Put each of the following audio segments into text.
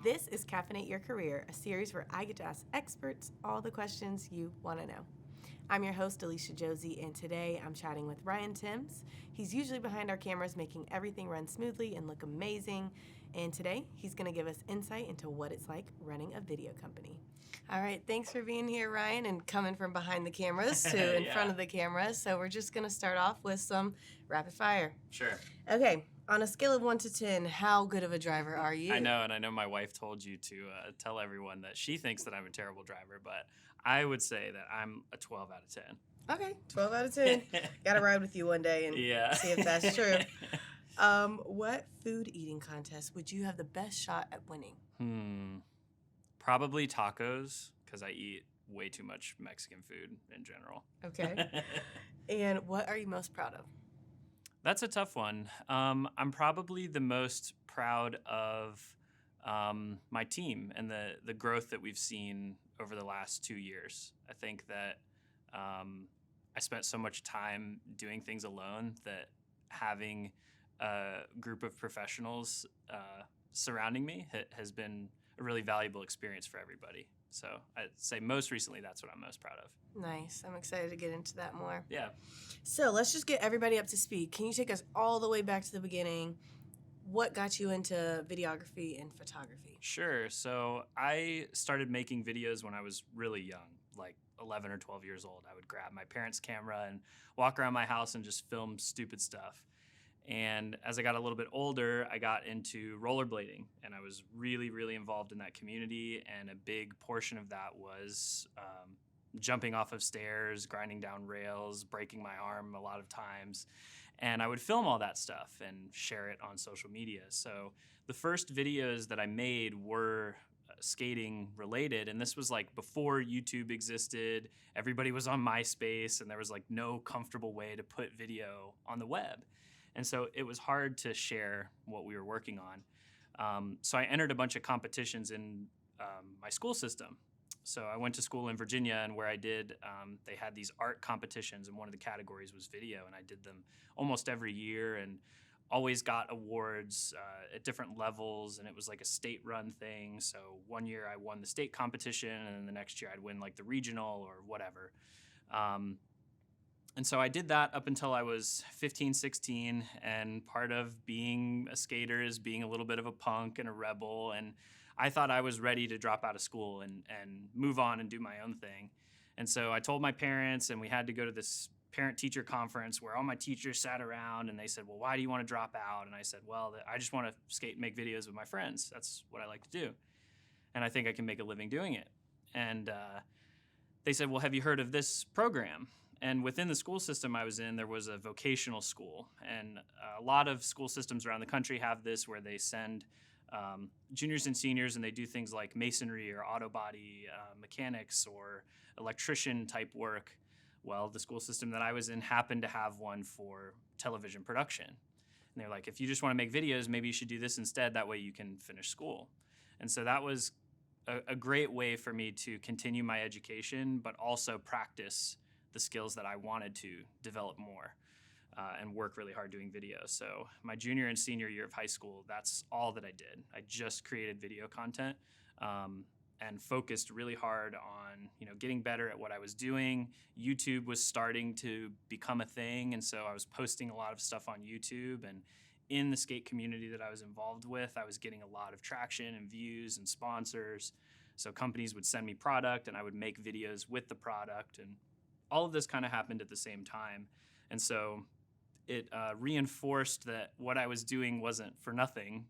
This is Caffeinate Your Career, a series where I get to ask experts all the questions you want to know. I'm your host, Alicia Josie, and today I'm chatting with Ryan Timms. He's usually behind our cameras making everything run smoothly and look amazing. And today he's going to give us insight into what it's like running a video company. All right, thanks for being here, Ryan, and coming from behind the cameras to in front of the cameras. So we're just going to start off with some rapid fire. Sure. Okay, on a scale of 1 to 10, how good of a driver are you? I know, and I know my wife told you to tell everyone that she thinks that I'm a terrible driver, but I would say that I'm a 12 out of 10. Okay, 12 out of 10. Got to ride with you one day and see if that's true. What food eating contest would you have the best shot at winning? Probably tacos, because I eat way too much Mexican food in general. Okay. And what are you most proud of? That's a tough one. I'm probably the most proud of my team and the growth that we've seen over the last 2 years. I think that I spent so much time doing things alone that having a group of professionals surrounding me has been a really valuable experience for everybody. So I'd say most recently, that's what I'm most proud of. Nice. I'm excited to get into that more. Yeah. So let's just get everybody up to speed. Can you take us all the way back to the beginning? What got you into videography and photography? Sure. So I started making videos when I was really young, like 11 or 12 years old. I would grab my parents' camera and walk around my house and just film stupid stuff. And as I got a little bit older, I got into rollerblading, and I was really, really involved in that community. And a big portion of that was jumping off of stairs, grinding down rails, breaking my arm a lot of times. And I would film all that stuff and share it on social media. So the first videos that I made were skating related, and this was like before YouTube existed. Everybody was on MySpace, and there was like no comfortable way to put video on the web. And so it was hard to share what we were working on. So I entered a bunch of competitions in my school system. So I went to school in Virginia, and where I did, they had these art competitions, and one of the categories was video, and I did them almost every year and always got awards at different levels, and it was like a state-run thing. So one year I won the state competition, and then the next year I'd win like the regional or whatever. And so I did that up until I was 15, 16, and part of being a skater is being a little bit of a punk and a rebel, and I thought I was ready to drop out of school and move on and do my own thing. And so I told my parents, and we had to go to this parent-teacher conference where all my teachers sat around, and they said, well, why do you want to drop out? And I said, well, I just want to skate and make videos with my friends. That's what I like to do. And I think I can make a living doing it. And they said, well, have you heard of this program? And within the school system I was in, there was a vocational school. And a lot of school systems around the country have this where they send juniors and seniors, and they do things like masonry or auto body mechanics or electrician type work. Well, the school system that I was in happened to have one for television production. And they're like, if you just want to make videos, maybe you should do this instead. That way you can finish school. And so that was a great way for me to continue my education, but also practice the skills that I wanted to develop more and work really hard doing video. So my junior and senior year of high school, that's all that I did. I just created video content and focused really hard on, getting better at what I was doing. YouTube was starting to become a thing, and so I was posting a lot of stuff on YouTube. And in the skate community that I was involved with, I was getting a lot of traction and views and sponsors. So companies would send me product, and I would make videos with the product, and all of this kind of happened at the same time. And so it reinforced that what I was doing wasn't for nothing,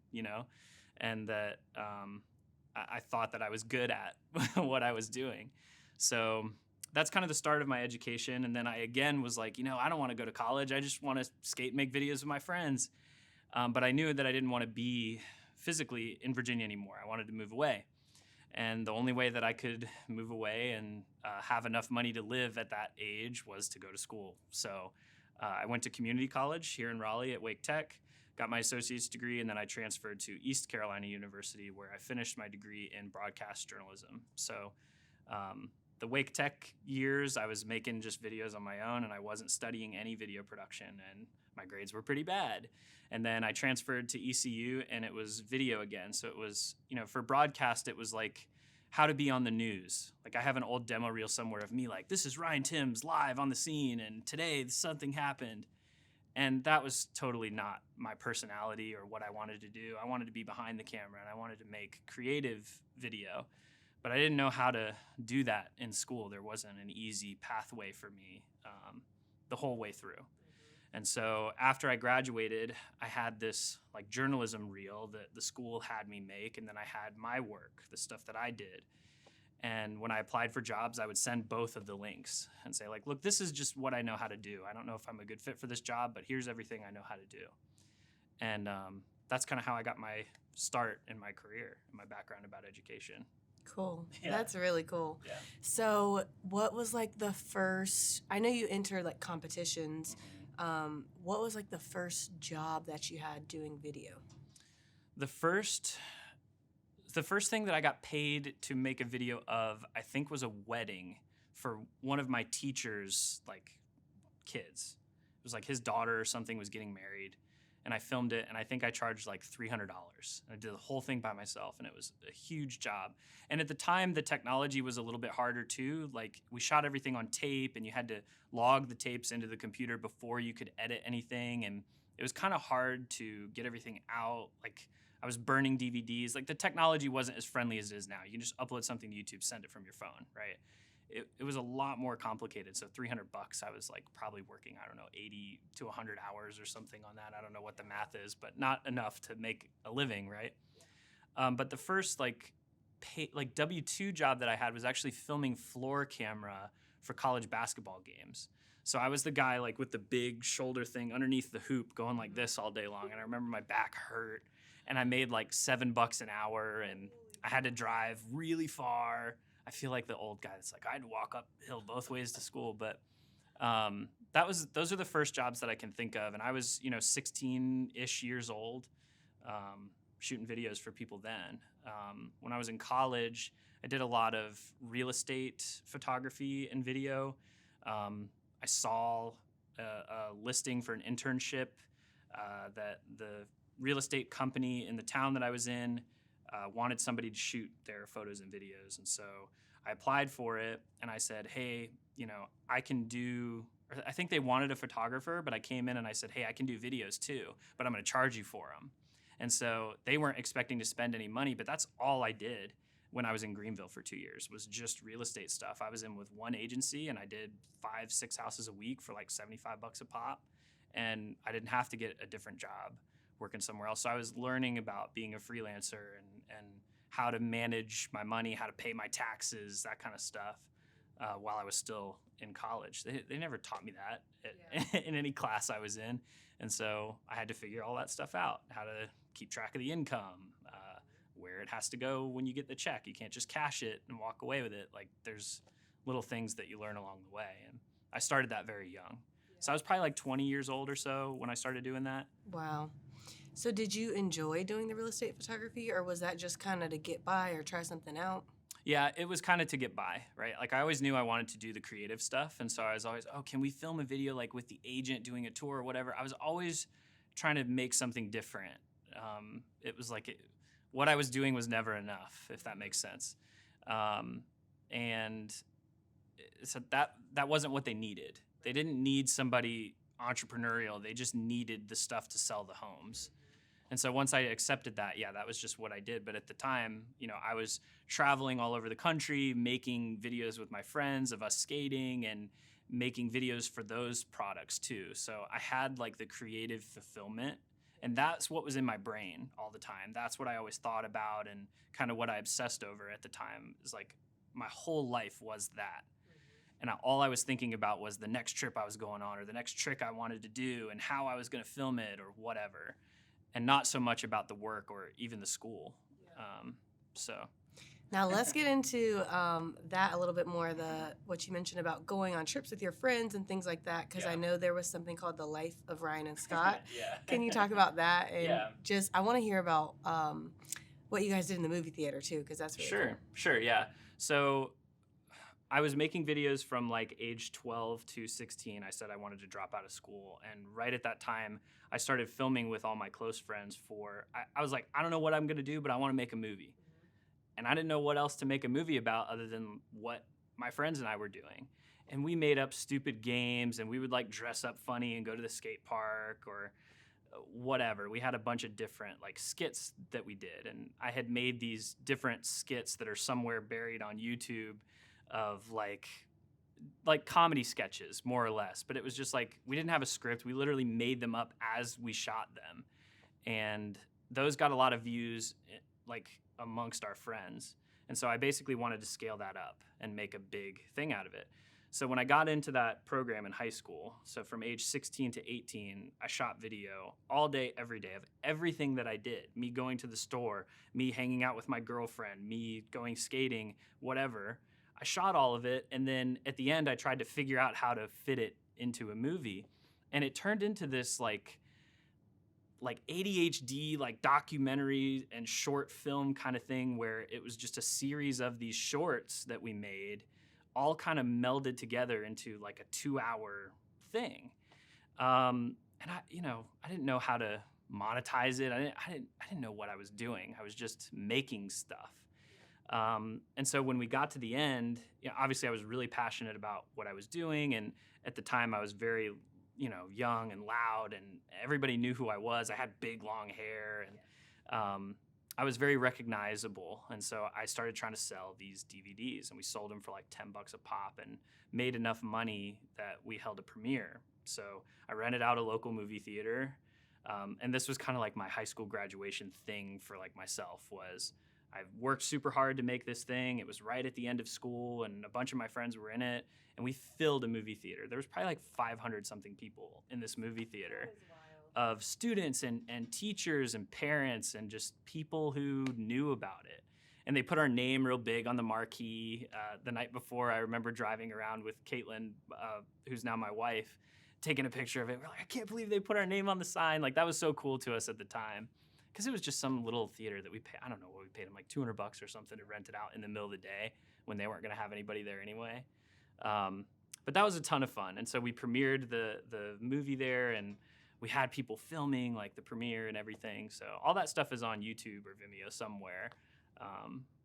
and that I thought that I was good at what I was doing. So that's kind of the start of my education. And then I again was like, I don't want to go to college. I just want to skate and make videos with my friends. But I knew that I didn't want to be physically in Virginia anymore. I wanted to move away. And the only way that I could move away and have enough money to live at that age was to go to school. So I went to community college here in Raleigh at Wake Tech, got my associate's degree, and then I transferred to East Carolina University, where I finished my degree in broadcast journalism. So the Wake Tech years, I was making just videos on my own, and I wasn't studying any video production. And my grades were pretty bad. And then I transferred to ECU, and it was video again. So it was, for broadcast, it was like how to be on the news. Like I have an old demo reel somewhere of me like, this is Ryan Timms live on the scene, and today something happened. And that was totally not my personality or what I wanted to do. I wanted to be behind the camera, and I wanted to make creative video. But I didn't know how to do that in school. There wasn't an easy pathway for me the whole way through. And so after I graduated, I had this like journalism reel that the school had me make, and then I had my work, the stuff that I did. And when I applied for jobs, I would send both of the links and say like, look, this is just what I know how to do. I don't know if I'm a good fit for this job, but here's everything I know how to do. And that's kind of how I got my start in my career, my background about education. Cool. Yeah. That's really cool. Yeah. So what was like the first, I know you entered like competitions. Mm-hmm. What was like the first job that you had doing video? The first thing that I got paid to make a video of, I think, was a wedding for one of my teacher's like kids. It was like his daughter or something was getting married, and I filmed it, and I think I charged like $300. And I did the whole thing by myself, and it was a huge job. And at the time, the technology was a little bit harder too. Like we shot everything on tape, and you had to log the tapes into the computer before you could edit anything, and it was kind of hard to get everything out. Like I was burning DVDs. Like the technology wasn't as friendly as it is now. You can just upload something to YouTube, send it from your phone, right? It was a lot more complicated. So $300, I was like probably working, I don't know, 80 to 100 hours or something on that. I don't know what the math is, but not enough to make a living, right? But the first like W-2 job that I had was actually filming floor camera for college basketball games. So I was the guy like with the big shoulder thing underneath the hoop going like this all day long. And I remember my back hurt. And I made like $7 an hour, and I had to drive really far. I feel like the old guy that's like, I had to walk uphill both ways to school. But those are the first jobs that I can think of. And I was, 16-ish years old, shooting videos for people then. When I was in college, I did a lot of real estate photography and video. I saw a listing for an internship that the real estate company in the town that I was in wanted somebody to shoot their photos and videos. And so I applied for it, and I said, hey, I can do, I think they wanted a photographer, but I came in and I said, hey, I can do videos too, but I'm going to charge you for them. And so they weren't expecting to spend any money, but that's all I did when I was in Greenville for 2 years was just real estate stuff. I was in with one agency, and I did 5-6 houses a week for like $75 a pop. And I didn't have to get a different job working somewhere else. So I was learning about being a freelancer and how to manage my money, how to pay my taxes, that kind of stuff while I was still in college. They never taught me that in any class I was in. And so I had to figure all that stuff out, how to keep track of the income, where it has to go when you get the check. You can't just cash it and walk away with it. Like there's little things that you learn along the way. And I started that very young. So I was probably like 20 years old or so when I started doing that. Wow. So did you enjoy doing the real estate photography, or was that just kind of to get by or try something out? Yeah, it was kind of to get by, right? Like I always knew I wanted to do the creative stuff. And so I was always, can we film a video like with the agent doing a tour or whatever? I was always trying to make something different. It was like what I was doing was never enough, if that makes sense. And so that wasn't what they needed. They didn't need somebody entrepreneurial. They just needed the stuff to sell the homes. And so once I accepted that, that was just what I did. But at the time, I was traveling all over the country, making videos with my friends of us skating and making videos for those products too. So I had like the creative fulfillment, and that's what was in my brain all the time. That's what I always thought about, and kind of what I obsessed over at the time is like my whole life was that. And all I was thinking about was the next trip I was going on, or the next trick I wanted to do, and how I was going to film it or whatever. And not so much about the work or even the school. Now let's get into that a little bit more, what you mentioned about going on trips with your friends and things like that, because I know there was something called The Life of Ryan and Scott. Can you talk about that? And just, I want to hear about what you guys did in the movie theater too, because that's really cool. Sure, yeah. So I was making videos from like age 12 to 16. I said I wanted to drop out of school. And right at that time, I started filming with all my close friends I was like, I don't know what I'm going to do, but I want to make a movie. And I didn't know what else to make a movie about other than what my friends and I were doing. And we made up stupid games, and we would like dress up funny and go to the skate park or whatever. We had a bunch of different like skits that we did. And I had made these different skits that are somewhere buried on YouTube of like comedy sketches, more or less. But it was just like, we didn't have a script. We literally made them up as we shot them. And those got a lot of views like amongst our friends. And so I basically wanted to scale that up and make a big thing out of it. So when I got into that program in high school, so from age 16 to 18, I shot video all day, every day of everything that I did. Me going to the store, me hanging out with my girlfriend, me going skating, whatever. I shot all of it, and then at the end, I tried to figure out how to fit it into a movie. And it turned into this like ADHD, like documentary and short film kind of thing where it was just a series of these shorts that we made all kind of melded together into like a 2-hour thing. And I didn't know how to monetize it. I didn't know what I was doing. I was just making stuff. And so when we got to the end, obviously I was really passionate about what I was doing. And at the time I was very, young and loud, and everybody knew who I was. I had big, long hair, and I was very recognizable. And so I started trying to sell these DVDs, and we sold them for like $10 a pop and made enough money that we held a premiere. So I rented out a local movie theater. And this was kind of like my high school graduation thing for like myself was I worked super hard to make this thing. It was right at the end of school, and a bunch of my friends were in it, and we filled a movie theater. There was probably like 500 something people in this movie theater of students and teachers and parents and just people who knew about it. And they put our name real big on the marquee. The night before, I remember driving around with Caitlin, who's now my wife, taking a picture of it. We're like, I can't believe they put our name on the sign. Like, that was so cool to us at the time. Because it was just some little theater that we paid, I don't know what we paid them, like $200 or something to rent it out in the middle of the day when they weren't going to have anybody there anyway. But that was a ton of fun. And so we premiered the movie there, and we had people filming like the premiere and everything. So all that stuff is on YouTube or Vimeo somewhere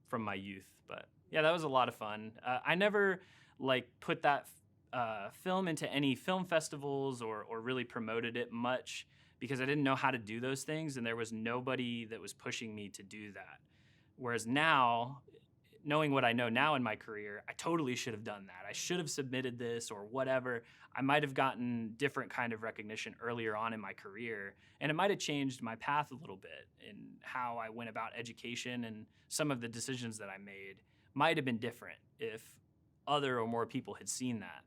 from my youth. But yeah, that was a lot of fun. I never like put that film into any film festivals or really promoted it much, because I didn't know how to do those things, and there was nobody that was pushing me to do that. Whereas now, knowing what I know now in my career, I totally should have done that. I should have submitted this or whatever. I might have gotten different kind of recognition earlier on in my career, and it might have changed my path a little bit in how I went about education, and some of the decisions that I made might have been different if other or more people had seen that.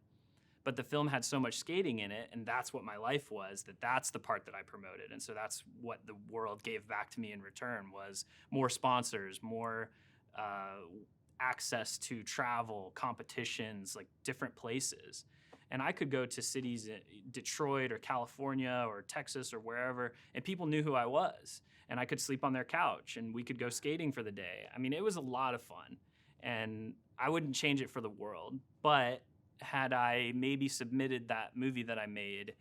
But the film had so much skating in it, and that's what my life was, that's the part that I promoted. And so that's what the world gave back to me in return, was more sponsors, more access to travel, competitions, like different places. And I could go to cities in Detroit or California or Texas or wherever, and people knew who I was. And I could sleep on their couch, and we could go skating for the day. I mean, it was a lot of fun, and I wouldn't change it for the world. But had I maybe submitted that movie that I made,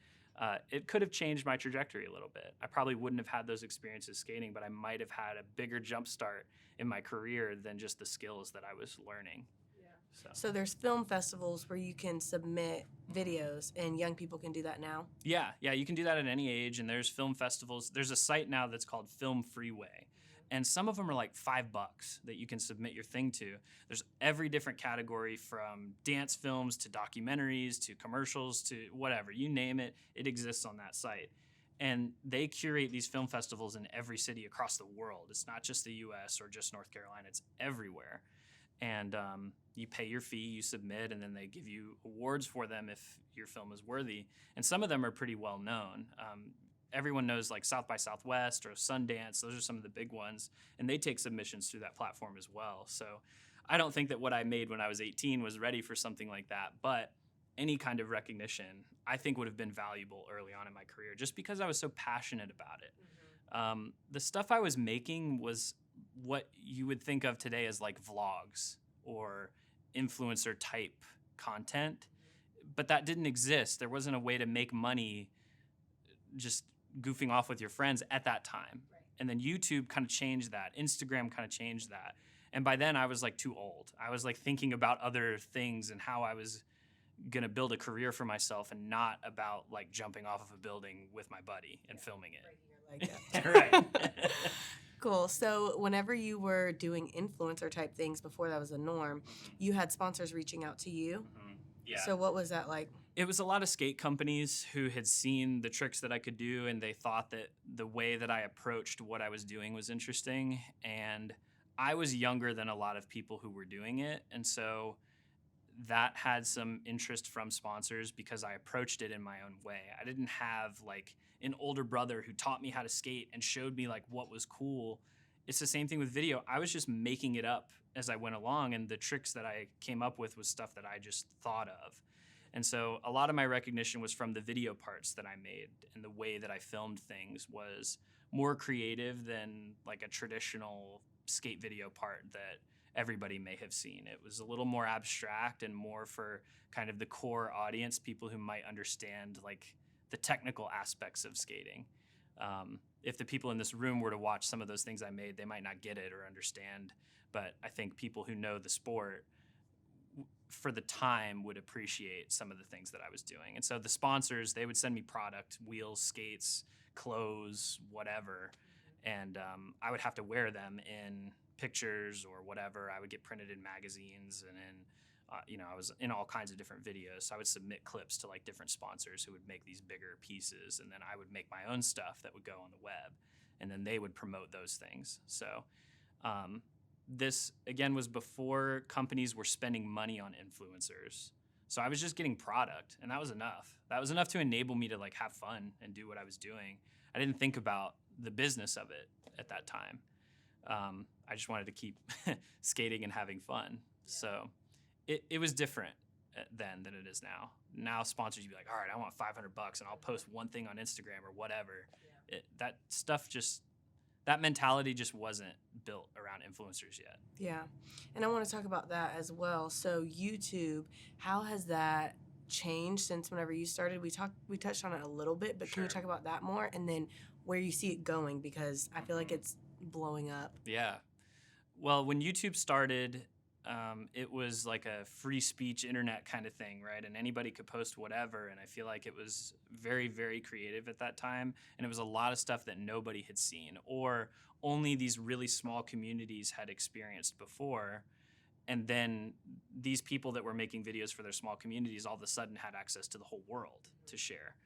it could have changed my trajectory a little bit. I probably wouldn't have had those experiences skating, but I might have had a bigger jump start in my career than just the skills that I was learning. Yeah. So there's film festivals where you can submit videos, and young people can do that now? Yeah, you can do that at any age, and there's film festivals. There's a site now that's called Film Freeway. And some of them are like $5 that you can submit your thing to. There's every different category, from dance films to documentaries to commercials to whatever. You name it, it exists on that site. And they curate these film festivals in every city across the world. It's not just the US or just North Carolina, it's everywhere. And you pay your fee, you submit, and then they give you awards for them if your film is worthy. And some of them are pretty well known. Everyone knows like South by Southwest or Sundance. Those are some of the big ones, and they take submissions through that platform as well. So I don't think that what I made when I was 18 was ready for something like that, but any kind of recognition I think would have been valuable early on in my career, just because I was so passionate about it. Mm-hmm. The stuff I was making was what you would think of today as like vlogs or influencer type content, but that didn't exist. There wasn't a way to make money just goofing off with your friends at that time. Right. And then YouTube kind of changed that. Instagram kind of changed that. And by then I was like too old. I was like thinking about other things and how I was going to build a career for myself, and not about like jumping off of a building with my buddy and filming it. Right. Cool. So whenever you were doing influencer type things before that was the norm, you had sponsors reaching out to you. Mm-hmm. Yeah. So what was that like? It was a lot of skate companies who had seen the tricks that I could do, and they thought that the way that I approached what I was doing was interesting. And I was younger than a lot of people who were doing it. And so that had some interest from sponsors because I approached it in my own way. I didn't have like an older brother who taught me how to skate and showed me like what was cool. It's the same thing with video. I was just making it up as I went along, and the tricks that I came up with was stuff that I just thought of. And so a lot of my recognition was from the video parts that I made, and the way that I filmed things was more creative than like a traditional skate video part that everybody may have seen. It was a little more abstract and more for kind of the core audience, people who might understand like the technical aspects of skating. If the people in this room were to watch some of those things I made, they might not get it or understand. But I think people who know the sport for the time would appreciate some of the things that I was doing. And so the sponsors, they would send me product, wheels, skates, clothes, whatever. And I would have to wear them in pictures or whatever. I would get printed in magazines, and in, I was in all kinds of different videos. So I would submit clips to like different sponsors who would make these bigger pieces, and then I would make my own stuff that would go on the web, and then they would promote those things. So this again was before companies were spending money on influencers. So I was just getting product, and that was enough. That was enough to enable me to like have fun and do what I was doing. I didn't think about the business of it at that time. I just wanted to keep skating and having fun. So it was different then than it is now. Now sponsors, you'd be like, all right, I want $500 and I'll post one thing on Instagram or whatever. That stuff that mentality just wasn't built around influencers yet. Yeah. And I want to talk about that as well. So YouTube, how has that changed since whenever you started? We touched on it a little bit, but Sure. Can you talk about that more? And then where you see it going, because I feel like it's blowing up. Yeah. Well, when YouTube started, it was like a free speech internet kind of thing, right? And anybody could post whatever. And I feel like it was very, very creative at that time. And it was a lot of stuff that nobody had seen, or only these really small communities had experienced before. And then these people that were making videos for their small communities all of a sudden had access to the whole world to share.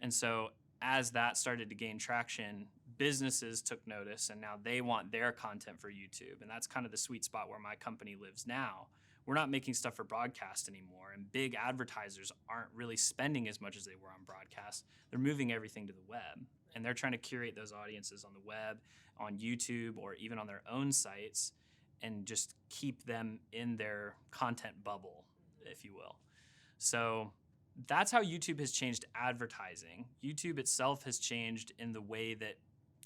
And so as that started to gain traction, businesses took notice, and now they want their content for YouTube. And that's kind of the sweet spot where my company lives now. We're not making stuff for broadcast anymore, and big advertisers aren't really spending as much as they were on broadcast. They're moving everything to the web, and they're trying to curate those audiences on the web, on YouTube, or even on their own sites, and just keep them in their content bubble, if you will. So that's how YouTube has changed advertising. YouTube itself has changed in the way that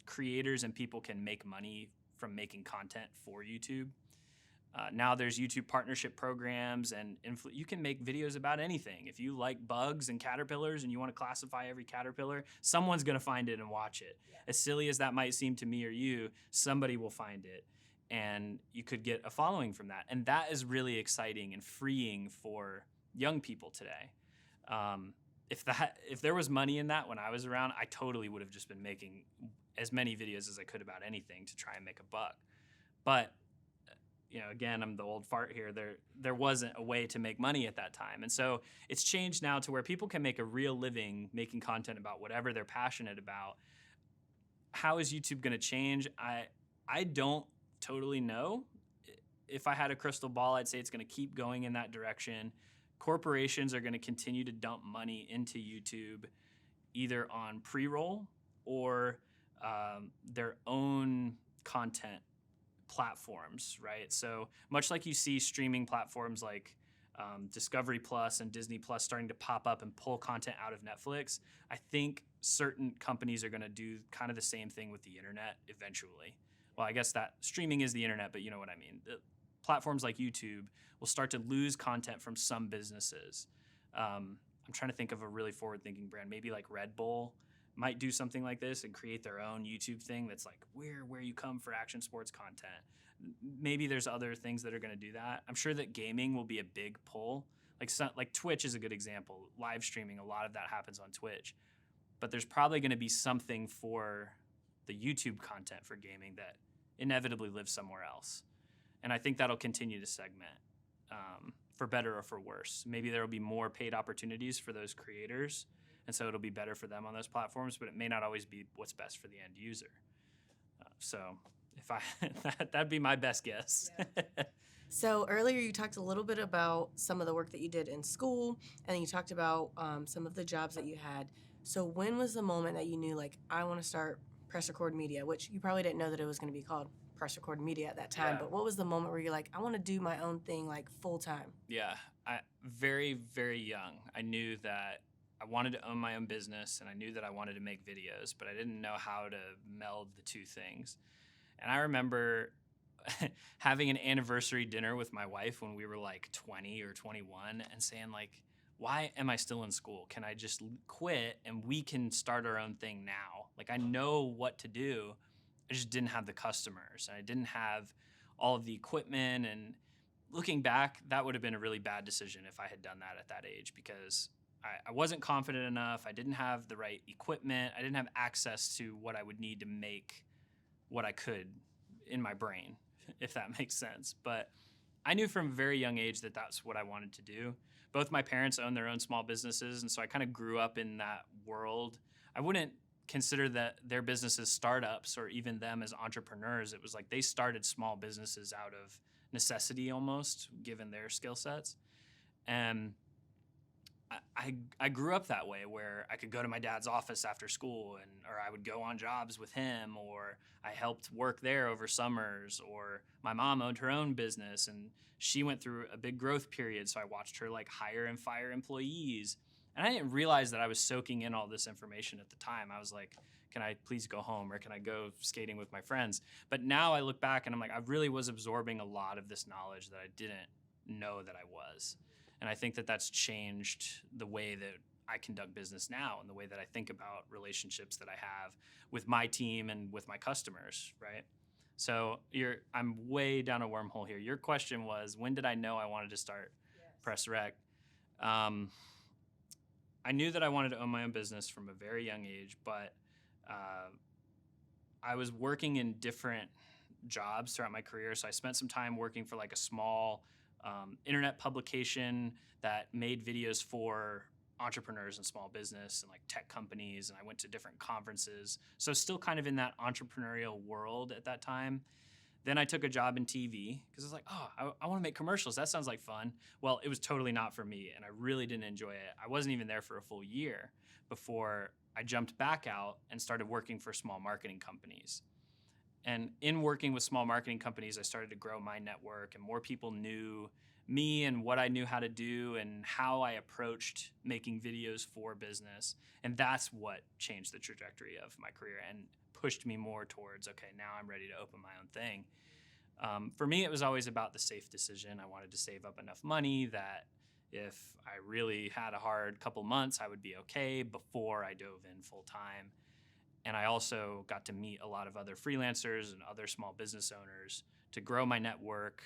creators and people can make money from making content for YouTube. Now there's YouTube partnership programs, and you can make videos about anything. If you like bugs and caterpillars and you want to classify every caterpillar, someone's going to find it and watch it. Yeah. As silly as that might seem to me or you, somebody will find it, and you could get a following from that. And that is really exciting and freeing for young people today. If there was money in that when I was around, I totally would have just been making as many videos as I could about anything to try and make a buck. But again, I'm the old fart here. There wasn't a way to make money at that time. And so it's changed now to where people can make a real living making content about whatever they're passionate about. How is YouTube going to change? I don't totally know. If I had a crystal ball, I'd say it's going to keep going in that direction. Corporations are going to continue to dump money into YouTube, either on pre-roll or their own content platforms, right? So much like you see streaming platforms like Discovery Plus and Disney Plus starting to pop up and pull content out of Netflix, I think certain companies are going to do kind of the same thing with the internet eventually. Well, I guess that streaming is the internet, but you know what I mean. The platforms like YouTube will start to lose content from some businesses. I'm trying to think of a really forward-thinking brand. Maybe like Red Bull might do something like this and create their own YouTube thing that's like where you come for action sports content. Maybe there's other things that are going to do that. I'm sure that gaming will be a big pull. Like Twitch is a good example. Live streaming, a lot of that happens on Twitch. But there's probably going to be something for the YouTube content for gaming that inevitably lives somewhere else. And I think that'll continue to segment, for better or for worse. Maybe there will be more paid opportunities for those creators, and so it'll be better for them on those platforms, but it may not always be what's best for the end user. So if I that'd be my best guess. Yeah. So earlier you talked a little bit about some of the work that you did in school, and then you talked about some of the jobs that you had. So when was the moment that you knew, like, I want to start Press Record Media, which you probably didn't know that it was going to be called Press Record Media at that time, but what was the moment where you're like, I want to do my own thing, like, full time? Yeah, very, very young, I knew that I wanted to own my own business, and I knew that I wanted to make videos, but I didn't know how to meld the two things. And I remember having an anniversary dinner with my wife when we were like 20 or 21 and saying, like, why am I still in school? Can I just quit and we can start our own thing now? Like, I know what to do. I just didn't have the customers, and I didn't have all of the equipment. And looking back, that would have been a really bad decision if I had done that at that age, because I wasn't confident enough. I didn't have the right equipment. I didn't have access to what I would need to make what I could in my brain, if that makes sense. But I knew from a very young age that that's what I wanted to do. Both my parents own their own small businesses, and so I kind of grew up in that world. I wouldn't consider that their businesses startups or even them as entrepreneurs. It was like they started small businesses out of necessity almost, given their skill sets. And I grew up that way, where I could go to my dad's office after school, or I would go on jobs with him, or I helped work there over summers, or my mom owned her own business and she went through a big growth period. So I watched her like hire and fire employees. And I didn't realize that I was soaking in all this information at the time. I was like, can I please go home, or can I go skating with my friends? But now I look back and I'm like, I really was absorbing a lot of this knowledge that I didn't know that I was. And I think that that's changed the way that I conduct business now, and the way that I think about relationships that I have with my team and with my customers, right? So I'm way down a wormhole here. Your question was, when did I know I wanted to start Press Rec? I knew that I wanted to own my own business from a very young age, but I was working in different jobs throughout my career. So I spent some time working for like a small internet publication that made videos for entrepreneurs and small business and like tech companies, and I went to different conferences. So still kind of in that entrepreneurial world at that time. Then I took a job in TV because I was like, oh, I want to make commercials. That sounds like fun. Well, it was totally not for me, and I really didn't enjoy it. I wasn't even there for a full year before I jumped back out and started working for small marketing companies. And in working with small marketing companies, I started to grow my network, and more people knew me and what I knew how to do and how I approached making videos for business. And that's what changed the trajectory of my career and pushed me more towards, okay, now I'm ready to open my own thing. For me, it was always about the safe decision. I wanted to save up enough money that if I really had a hard couple months, I would be okay before I dove in full time. And I also got to meet a lot of other freelancers and other small business owners to grow my network,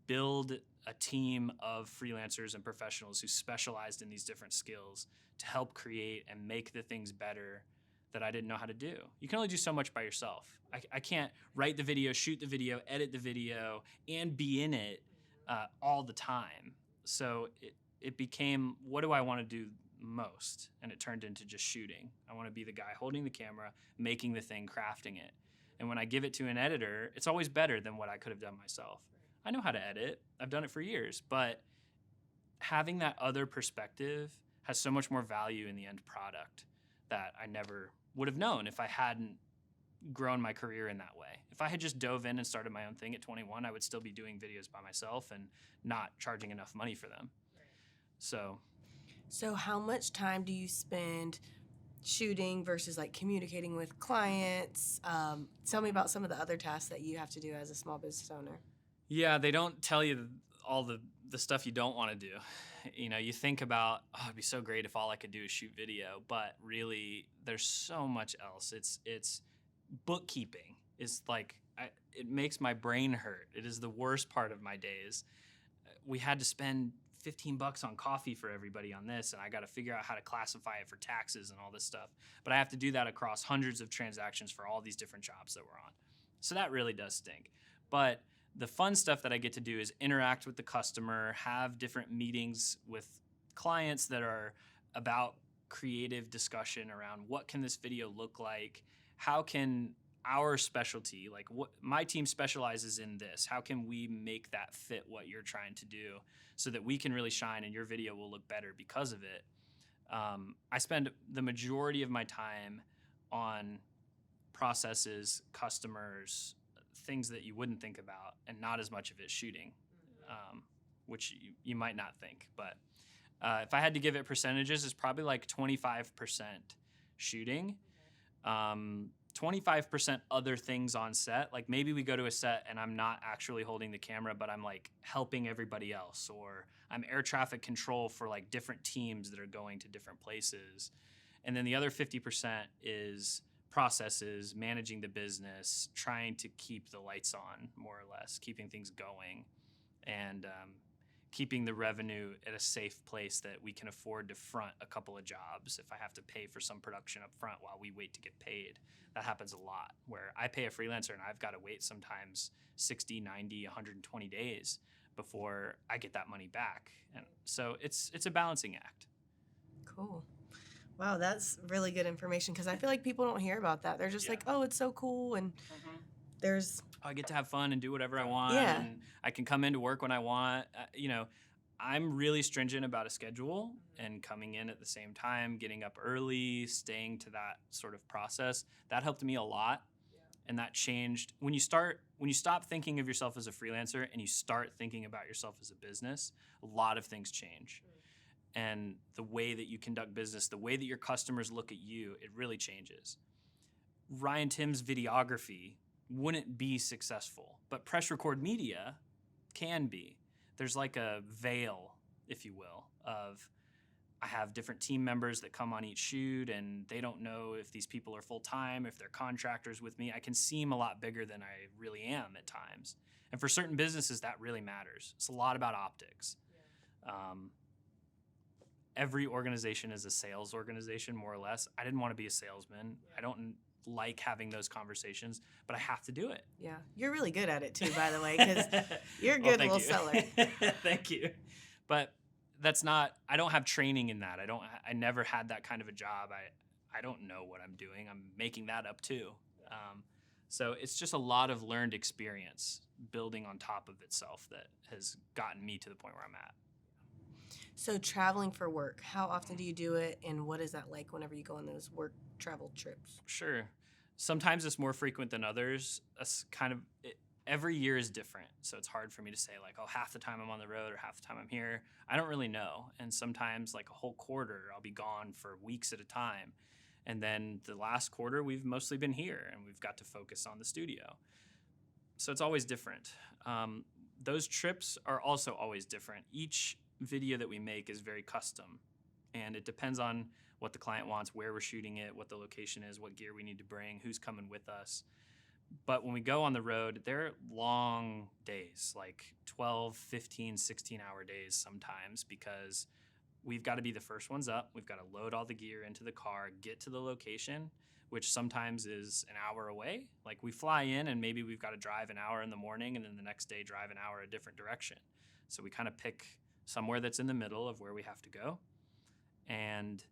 build a team of freelancers and professionals who specialized in these different skills to help create and make the things better that I didn't know how to do. You can only do so much by yourself. I can't write the video, shoot the video, edit the video, and be in it all the time. So it became, what do I want to do most? And it turned into just shooting. I want to be the guy holding the camera, making the thing, crafting it. And when I give it to an editor, it's always better than what I could have done myself. I know how to edit. I've done it for years, but having that other perspective has so much more value in the end product that I never would have known if I hadn't grown my career in that way. If I had just dove in and started my own thing at 21, I would still be doing videos by myself and not charging enough money for them. So how much time do you spend shooting versus like communicating with clients? Tell me about some of the other tasks that you have to do as a small business owner. Yeah, they don't tell you all the stuff you don't want to do. You know, you think about, oh, it'd be so great if all I could do is shoot video, but really there's so much else. It's bookkeeping is like it makes my brain hurt. It is the worst part of my days. We had to spend $15 on coffee for everybody on this, and I got to figure out how to classify it for taxes and all this stuff. But I have to do that across hundreds of transactions for all these different jobs that we're on. So that really does stink. But the fun stuff that I get to do is interact with the customer, have different meetings with clients that are about creative discussion around what can this video look like, how can our specialty, like what my team specializes in this, how can we make that fit what you're trying to do so that we can really shine and your video will look better because of it. I spend the majority of my time on processes, customers, things that you wouldn't think about, and not as much of it shooting, which you might not think. But if I had to give it percentages, it's probably like 25% shooting, 25% other things on set. Like maybe we go to a set and I'm not actually holding the camera, but I'm like helping everybody else, or I'm air traffic control for like different teams that are going to different places. And then the other 50% is processes, managing the business, trying to keep the lights on, more or less, keeping things going, and keeping the revenue at a safe place that we can afford to front a couple of jobs. If I have to pay for some production up front while we wait to get paid, that happens a lot, where I pay a freelancer and I've got to wait sometimes 60, 90, 120 days before I get that money back. And so it's a balancing act. Cool. Wow, that's really good information, because I feel like people don't hear about that. They're just like, oh, it's so cool, and there's... I get to have fun and do whatever I want, Yeah. and I can come into work when I want. You know, I'm really stringent about a schedule and coming in at the same time, getting up early, staying to that sort of process. That helped me a lot, and that changed. When you stop thinking of yourself as a freelancer and you start thinking about yourself as a business, a lot of things change. And the way that you conduct business, the way that your customers look at you, it really changes. Ryan Tim's videography wouldn't be successful, but press record media can be. There's like a veil, if you will, of I have different team members that come on each shoot, and they don't know if these people are full-time, if they're contractors with me. I can seem a lot bigger than I really am at times. And for certain businesses, that really matters. It's a lot about optics. Yeah. Every organization is a sales organization, more or less. I didn't want to be a salesman. Yeah. I don't like having those conversations, but I have to do it. Yeah. You're really good at it too, by the way, because you're a good little seller. Thank you. But that's not, I don't have training in that. I never had that kind of a job. I don't know what I'm doing. I'm making that up too. So it's just a lot of learned experience building on top of itself that has gotten me to the point where I'm at. So traveling for work, how often do you do it, and what is that like whenever you go on those work travel trips? Sure. Sometimes it's more frequent than others. Every year is different, so it's hard for me to say like, oh, half the time I'm on the road or half the time I'm here. I don't really know. And sometimes like a whole quarter, I'll be gone for weeks at a time. And then the last quarter, we've mostly been here, and we've got to focus on the studio. So it's always different. Those trips are also always different. Each video that we make is very custom, and it depends on what the client wants, where we're shooting it, what the location is, what gear we need to bring, who's coming with us. But when we go on the road, they're long days, like 12, 15, 16-hour days sometimes, because we've got to be the first ones up. We've got to load all the gear into the car, get to the location, which sometimes is an hour away. Like we fly in and maybe we've got to drive an hour in the morning and then the next day drive an hour a different direction. So we kind of pick somewhere that's in the middle of where we have to go and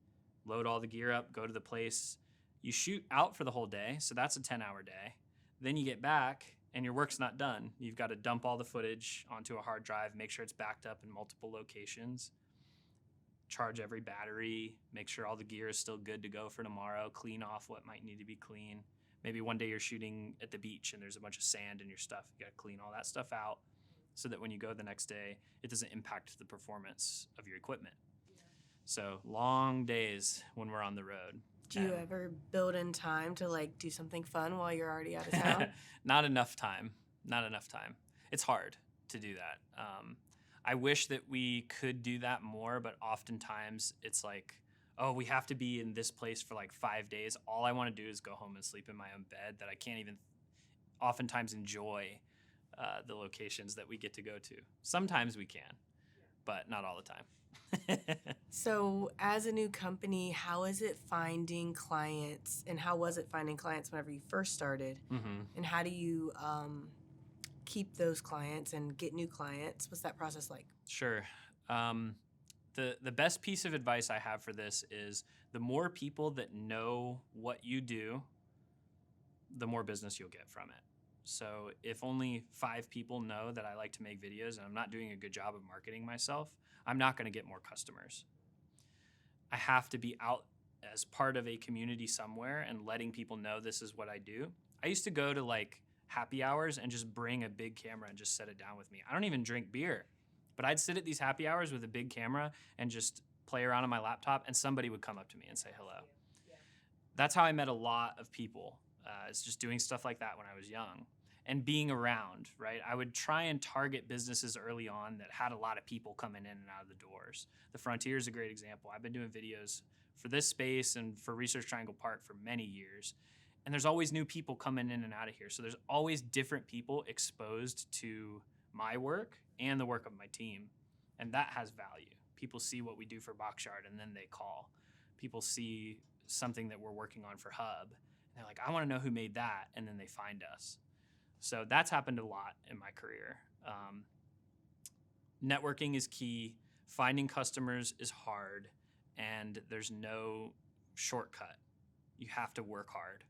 load all the gear up, go to the place. You shoot out for the whole day, so that's a 10-hour day. Then you get back and your work's not done. You've got to dump all the footage onto a hard drive, make sure it's backed up in multiple locations, charge every battery, make sure all the gear is still good to go for tomorrow, clean off what might need to be clean. Maybe one day you're shooting at the beach and there's a bunch of sand in your stuff. You got to clean all that stuff out so that when you go the next day, it doesn't impact the performance of your equipment. Yeah. So long days when we're on the road. Do you ever build in time to like do something fun while you're already out of town? Not enough time. it's hard to do that. I wish that we could do that more, but oftentimes it's like, oh, we have to be in this place for like 5 days. All I want to do is go home and sleep in my own bed, that I can't even oftentimes enjoy the locations that we get to go to. Sometimes we can, but not all the time. So, as a new company, how is it finding clients, and how was it finding clients whenever you first started? Mm-hmm. And how do you keep those clients and get new clients? What's that process like? Sure. The best piece of advice I have for this is the more people that know what you do, the more business you'll get from it. So if only 5 people know that I like to make videos and I'm not doing a good job of marketing myself, I'm not going to get more customers. I have to be out as part of a community somewhere and letting people know this is what I do. I used to go to like happy hours and just bring a big camera and just set it down with me. I don't even drink beer, but I'd sit at these happy hours with a big camera and just play around on my laptop, and somebody would come up to me and say hello. That's how I met a lot of people. It's just doing stuff like that when I was young and being around, right? I would try and target businesses early on that had a lot of people coming in and out of the doors. The Frontier is a great example. I've been doing videos for this space and for Research Triangle Park for many years. And there's always new people coming in and out of here. So there's always different people exposed to my work and the work of my team. And that has value. People see what we do for Boxyard and then they call. People see something that we're working on for Hub. And they're like, I want to know who made that. And then they find us. So that's happened a lot in my career. Networking is key. Finding customers is hard. And there's no shortcut. You have to work hard.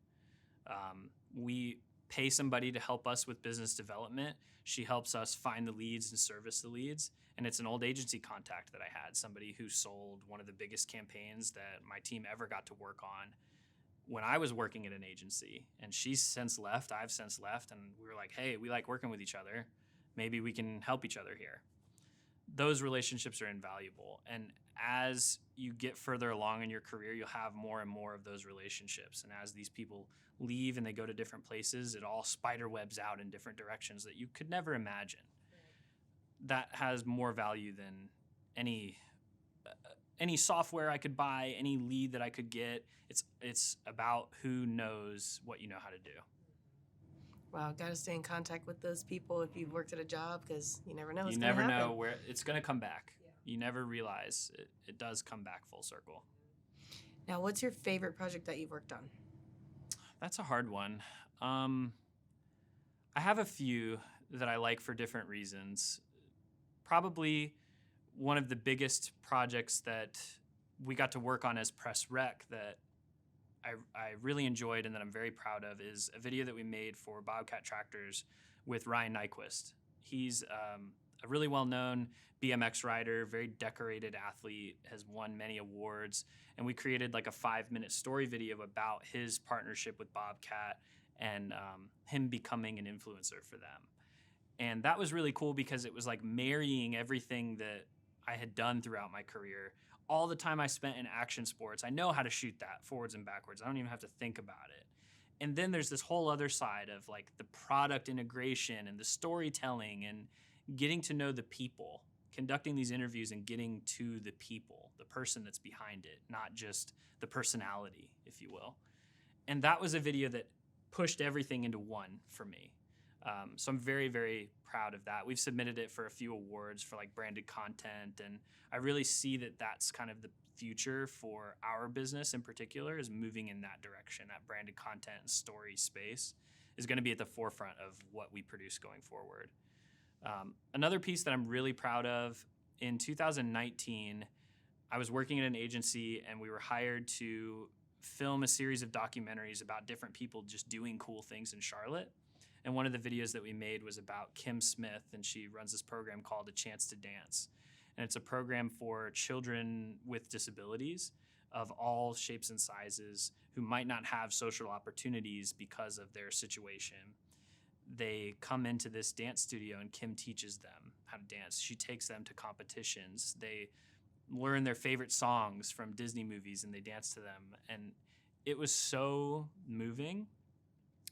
We pay somebody to help us with business development. She helps us find the leads and service the leads. And it's an old agency contact that I had, somebody who sold one of the biggest campaigns that my team ever got to work on when I was working at an agency. And she's since left, I've since left, and we were like, hey, we like working with each other. Maybe we can help each other here. Those relationships are invaluable. And as you get further along in your career, you'll have more and more of those relationships. And as these people leave and they go to different places, it all spider webs out in different directions that you could never imagine. That has more value than any software I could buy, any lead that I could get. It's about who knows what you know how to do. Wow, got to stay in contact with those people if you've worked at a job, because you never know what's You going to happen. never know where it's going to come back. Yeah. You never realize it does come back full circle. Now, what's your favorite project that you've worked on? That's a hard one. I have a few that I like for different reasons. Probably one of the biggest projects that we got to work on as Press Rec that I really enjoyed and that I'm very proud of is a video that we made for Bobcat Tractors with Ryan Nyquist. He's a really well-known BMX rider, very decorated athlete, has won many awards, and we created like a 5-minute story video about his partnership with Bobcat and him becoming an influencer for them. And that was really cool because it was like marrying everything that I had done throughout my career. All the time I spent in action sports, I know how to shoot that forwards and backwards. I don't even have to think about it. And then there's this whole other side of like the product integration and the storytelling and getting to know the people, conducting these interviews and getting to the people, the person that's behind it, not just the personality, if you will. And that was a video that pushed everything into one for me. So I'm very, very proud of that. We've submitted it for a few awards for like branded content, and I really see that that's kind of the future for our business in particular, is moving in that direction. That branded content and story space is going to be at the forefront of what we produce going forward. Another piece that I'm really proud of, in 2019, I was working at an agency and we were hired to film a series of documentaries about different people just doing cool things in Charlotte. And one of the videos that we made was about Kim Smith, and she runs this program called A Chance to Dance. And it's a program for children with disabilities of all shapes and sizes who might not have social opportunities because of their situation. They come into this dance studio and Kim teaches them how to dance. She takes them to competitions. They learn their favorite songs from Disney movies and they dance to them. And it was so moving.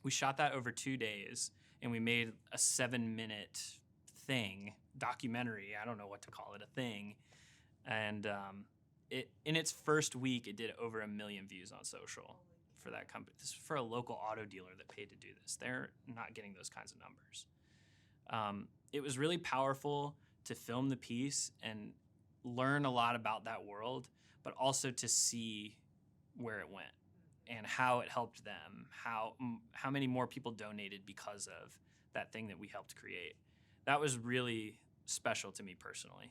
We shot that over 2 days, and we made a 7-minute documentary. I don't know what to call it, a thing. And it in its first week, it did over 1 million views on social for that company. This is for a local auto dealer that paid to do this. They're not getting those kinds of numbers. It was really powerful to film the piece and learn a lot about that world, but also to see where it went and how it helped them, how many more people donated because of that thing that we helped create. That was really special to me personally.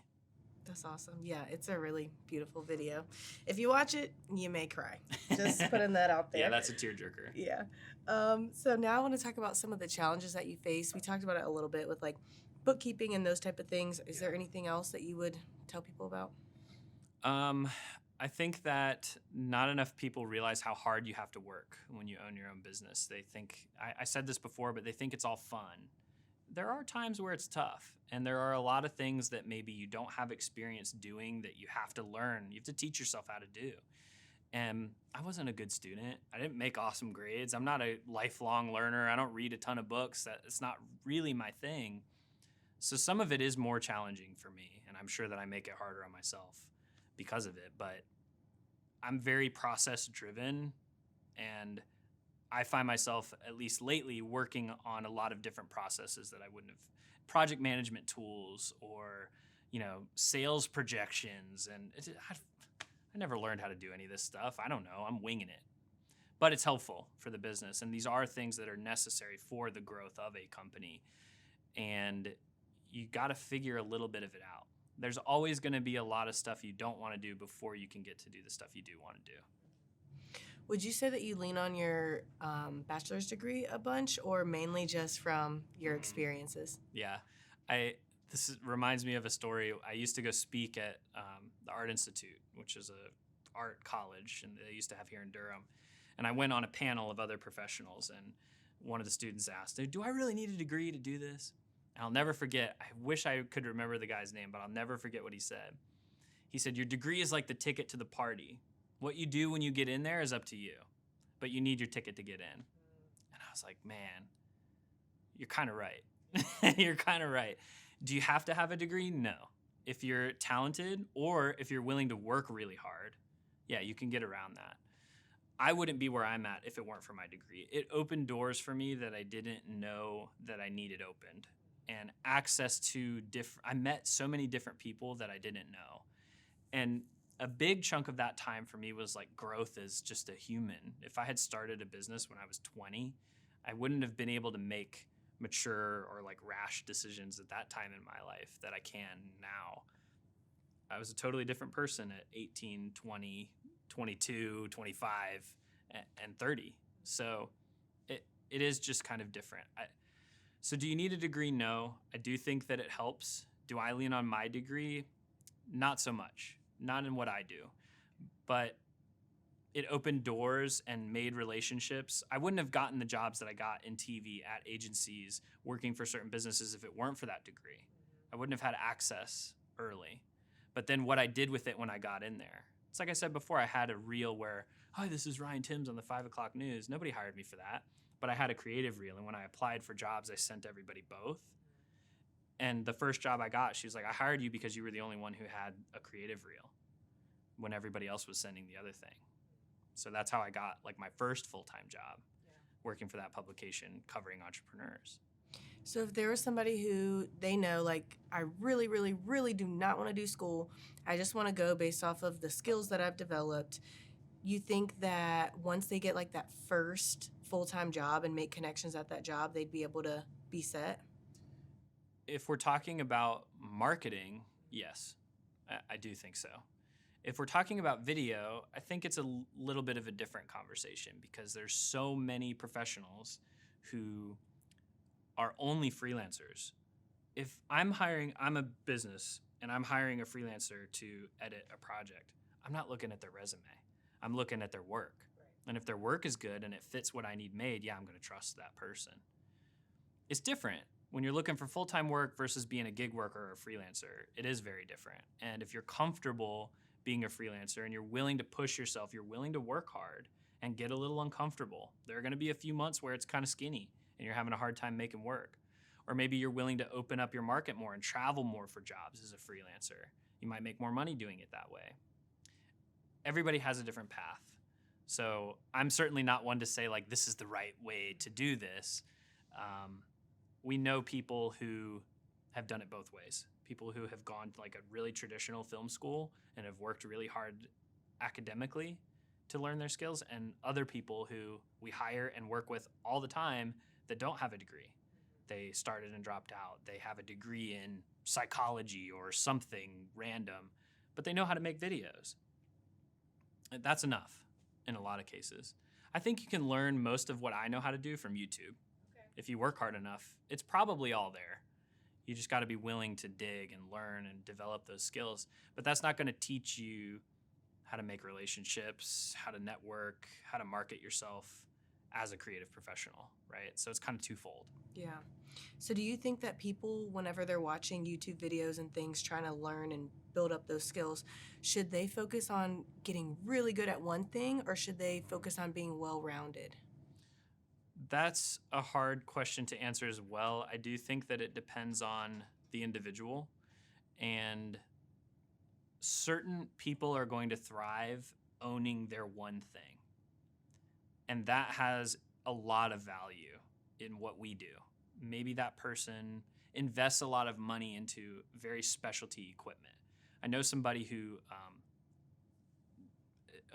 That's awesome. Yeah, it's a really beautiful video. If you watch it, you may cry. Just putting that out there. Yeah, that's a tearjerker. Yeah. So now I want to talk about some of the challenges that you face. We talked about it a little bit with like bookkeeping and those type of things. Is there anything else that you would tell people about? I think that not enough people realize how hard you have to work when you own your own business. They think, I said this before, but they think it's all fun. There are times where it's tough, and there are a lot of things that maybe you don't have experience doing that you have to learn. You have to teach yourself how to do. And I wasn't a good student. I didn't make awesome grades. I'm not a lifelong learner. I don't read a ton of books. It's not really my thing. So some of it is more challenging for me, and I'm sure that I make it harder on myself because of it. But I'm very process driven, and I find myself, at least lately, working on a lot of different processes that I wouldn't have. Project management tools or, sales projections. And I never learned how to do any of this stuff. I don't know. I'm winging it. But it's helpful for the business. And these are things that are necessary for the growth of a company. And you got to figure a little bit of it out. There's always going to be a lot of stuff you don't want to do before you can get to do the stuff you do want to do. Would you say that you lean on your bachelor's degree a bunch, or mainly just from your experiences? Yeah. Reminds me of a story. I used to go speak at the Art Institute, which is a art college, and they used to have here in Durham. And I went on a panel of other professionals, and one of the students asked, "Do I really need a degree to do this?" And I'll never forget. I wish I could remember the guy's name, but I'll never forget what he said. He said, "Your degree is like the ticket to the party. What you do when you get in there is up to you, but you need your ticket to get in." And I was like, man, you're kind of right. You're kind of right. Do you have to have a degree? No. If you're talented or if you're willing to work really hard, yeah, you can get around that. I wouldn't be where I'm at if it weren't for my degree. It opened doors for me that I didn't know that I needed opened. And access to I met so many different people that I didn't know. And a big chunk of that time for me was like growth as just a human. If I had started a business when I was 20, I wouldn't have been able to make mature or like rash decisions at that time in my life that I can now. I was a totally different person at 18, 20, 22, 25, and 30. So it is just kind of different. So do you need a degree? No. I do think that it helps. Do I lean on my degree? Not so much. Not in what I do. But it opened doors and made relationships. I wouldn't have gotten the jobs that I got in TV at agencies working for certain businesses if it weren't for that degree. I wouldn't have had access early. But then what I did with it when I got in there. It's like I said before, I had a reel where, "Hi, this is Ryan Timms on the 5 o'clock news." Nobody hired me for that. But I had a creative reel. And when I applied for jobs, I sent everybody both. And the first job I got, she was like, "I hired you because you were the only one who had a creative reel when everybody else was sending the other thing." So that's how I got like my first full-time job, working for that publication covering entrepreneurs. So if there was somebody who they know, like, I really, really, really do not want to do school, I just want to go based off of the skills that I've developed, you think that once they get like that first full-time job and make connections at that job, they'd be able to be set? If we're talking about marketing, yes, I do think so. If we're talking about video, I think it's a little bit of a different conversation because there's so many professionals who are only freelancers. If I'm a business and I'm hiring a freelancer to edit a project, I'm not looking at their resume. I'm looking at their work. Right. And if their work is good and it fits what I need made, yeah, I'm going to trust that person. It's different when you're looking for full-time work versus being a gig worker or a freelancer. It is very different. And if you're comfortable being a freelancer and you're willing to push yourself, you're willing to work hard and get a little uncomfortable, there are going to be a few months where it's kind of skinny and you're having a hard time making work. Or maybe you're willing to open up your market more and travel more for jobs as a freelancer. You might make more money doing it that way. Everybody has a different path. So I'm certainly not one to say like this is the right way to do this. We know people who have done it both ways. People who have gone to like a really traditional film school and have worked really hard academically to learn their skills, and other people who we hire and work with all the time that don't have a degree. They started and dropped out. They have a degree in psychology or something random, but they know how to make videos. That's enough in a lot of cases. I think you can learn most of what I know how to do from YouTube. Okay. If you work hard enough, it's probably all there. You just got to be willing to dig and learn and develop those skills. But that's not going to teach you how to make relationships, how to network, how to market yourself as a creative professional, right? So it's kind of twofold. Yeah. So do you think that people, whenever they're watching YouTube videos and things, trying to learn and build up those skills, should they focus on getting really good at one thing, or should they focus on being well-rounded? That's a hard question to answer as well. I do think that it depends on the individual, and certain people are going to thrive owning their one thing. And that has a lot of value in what we do. Maybe that person invests a lot of money into very specialty equipment. I know somebody who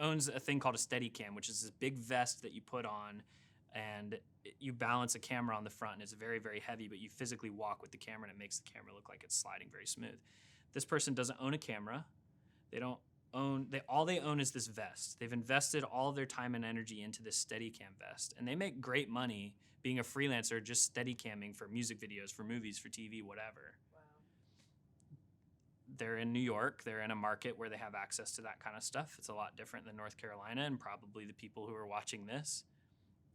owns a thing called a Steadicam, which is this big vest that you put on and you balance a camera on the front, and it's very, very heavy, but you physically walk with the camera and it makes the camera look like it's sliding very smooth. This person doesn't own a camera. All they own is this vest. They've invested all of their time and energy into this Steadicam vest, and they make great money being a freelancer, just Steadicamming for music videos, for movies, for TV, whatever. Wow. They're in New York. They're in a market where they have access to that kind of stuff. It's a lot different than North Carolina and probably the people who are watching this.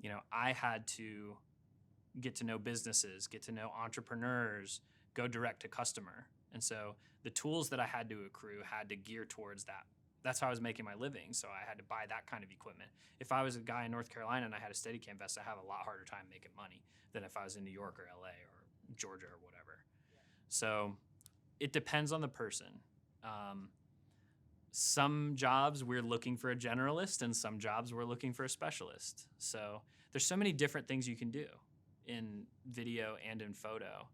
You know, I had to get to know businesses, get to know entrepreneurs, go direct to customer. And so the tools that I had to accrue had to gear towards that. That's how I was making my living, so I had to buy that kind of equipment. If I was a guy in North Carolina and I had a Steadicam vest, I have a lot harder time making money than if I was in New York or LA or Georgia or whatever. Yeah. So it depends on the person. Some jobs we're looking for a generalist, and some jobs we're looking for a specialist. So there's so many different things you can do in video and in photo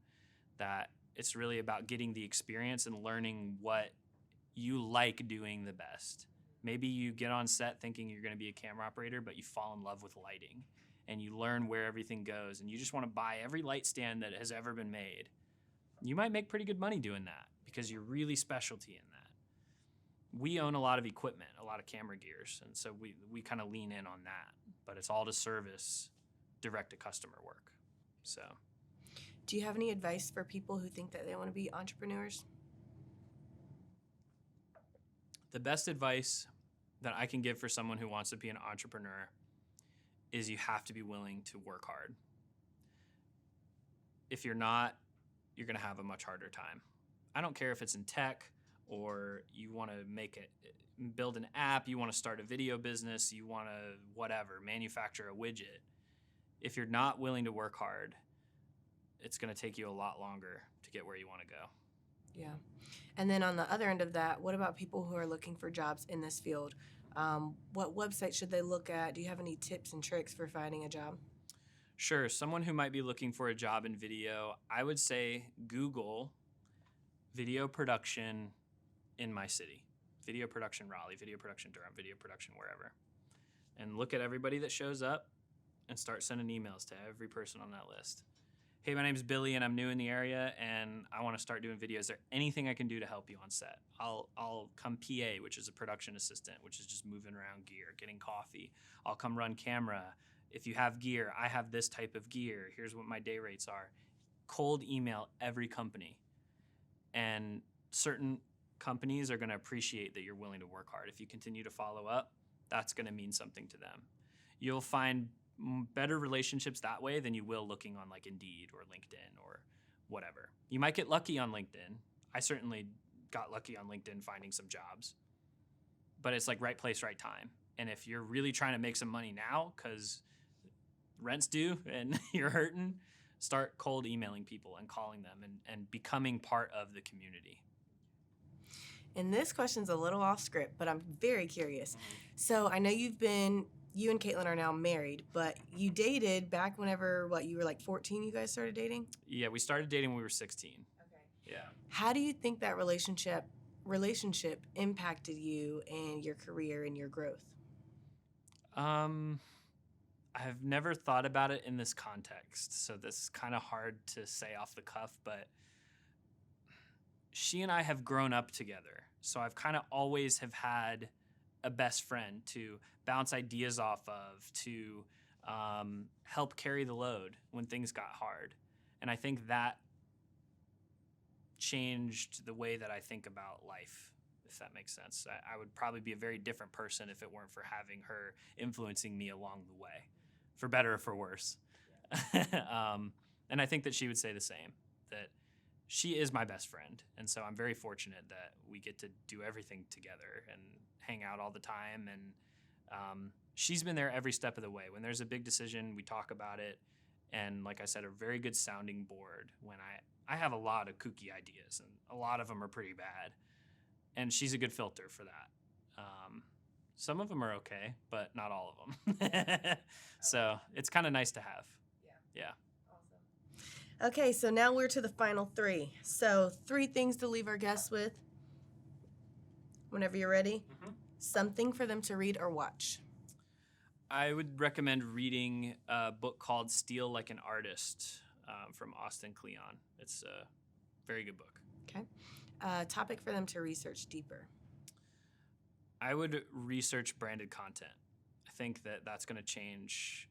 that it's really about getting the experience and learning what you like doing the best. Maybe you get on set thinking you're going to be a camera operator, but you fall in love with lighting and you learn where everything goes, and you just want to buy every light stand that has ever been made. You might make pretty good money doing that because you're really specialty in that. We own a lot of equipment, a lot of camera gears, and so we kind of lean in on that, but it's all to service direct to customer work. So, do you have any advice for people who think that they want to be entrepreneurs? The best advice that I can give for someone who wants to be an entrepreneur is you have to be willing to work hard. If you're not, you're going to have a much harder time. I don't care if it's in tech or you want to build an app, you want to start a video business, you want to manufacture a widget. If you're not willing to work hard, it's going to take you a lot longer to get where you want to go. Yeah. And then on the other end of that, what about people who are looking for jobs in this field? What website should they look at? Do you have any tips and tricks for finding a job? Sure. Someone who might be looking for a job in video, I would say Google video production in my city. Video production Raleigh, video production Durham, video production wherever. And look at everybody that shows up and start sending emails to every person on that list. Hey, my name's Billy and I'm new in the area and I want to start doing videos. Is there anything I can do to help you on set? I'll come PA, which is a production assistant, which is just moving around gear, getting coffee. I'll come run camera. If you have gear, I have this type of gear. Here's what my day rates are. Cold email every company. And certain companies are going to appreciate that you're willing to work hard. If you continue to follow up, that's going to mean something to them. You'll find better relationships that way than you will looking on like Indeed or LinkedIn or whatever. You might get lucky on LinkedIn. I certainly got lucky on LinkedIn finding some jobs, but it's like right place, right time. And if you're really trying to make some money now, because rent's due and you're hurting, start cold emailing people and calling them and becoming part of the community. And this question's a little off script, but I'm very curious. So I know you and Caitlin are now married, but you dated back whenever, you were like 14, you guys started dating? Yeah, we started dating when we were 16. Okay. Yeah. How do you think that relationship impacted you and your career and your growth? I've never thought about it in this context, so this is kind of hard to say off the cuff, but she and I have grown up together. So I've kind of always have had a best friend to bounce ideas off of, to help carry the load when things got hard. And I think that changed the way that I think about life, if that makes sense. I would probably be a very different person if it weren't for having her influencing me along the way, for better or for worse. And I think that she would say the same, that she is my best friend. And so I'm very fortunate that we get to do everything together and hang out all the time. And she's been there every step of the way. When there's a big decision, we talk about it. And like I said, a very good sounding board when I have a lot of kooky ideas, and a lot of them are pretty bad. And she's a good filter for that. Some of them are okay, but not all of them. So it's kind of nice to have. Yeah. Awesome. Okay, so now we're to the final 3. So 3 things to leave our guests with. Whenever you're ready. Mm-hmm. Something for them to read or watch. I would recommend reading a book called Steal Like an Artist from Austin Kleon. It's a very good book. Okay. Topic for them to research deeper. I would research branded content. I think that that's going to change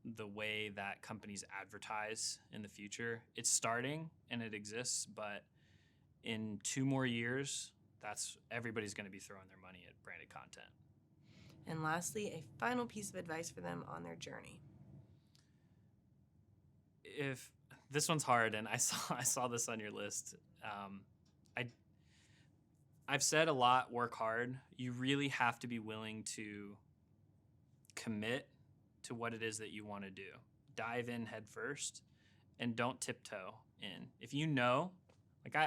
the way that companies advertise in the future. It's starting and it exists, but in 2 more years, everybody's going to be throwing their money at branded content. And lastly, a final piece of advice for them on their journey. If this one's hard, and I saw this on your list. I've said a lot, work hard. You really have to be willing to commit to what it is that you want to do. Dive in head first and don't tiptoe in. If you know,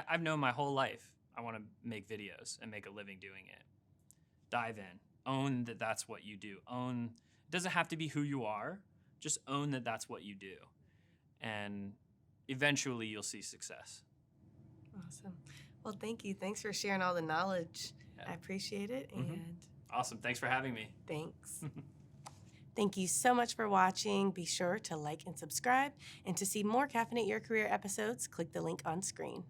I've known my whole life, I want to make videos and make a living doing it. Dive in. Own that that's what you do. It doesn't have to be who you are. Just own that that's what you do. And eventually you'll see success. Awesome. Well, thank you. Thanks for sharing all the knowledge. Yeah. I appreciate it. Mm-hmm. And awesome. Thanks for having me. Thanks. Thank you so much for watching. Be sure to like and subscribe. And to see more Caffeinate Your Career episodes, click the link on screen.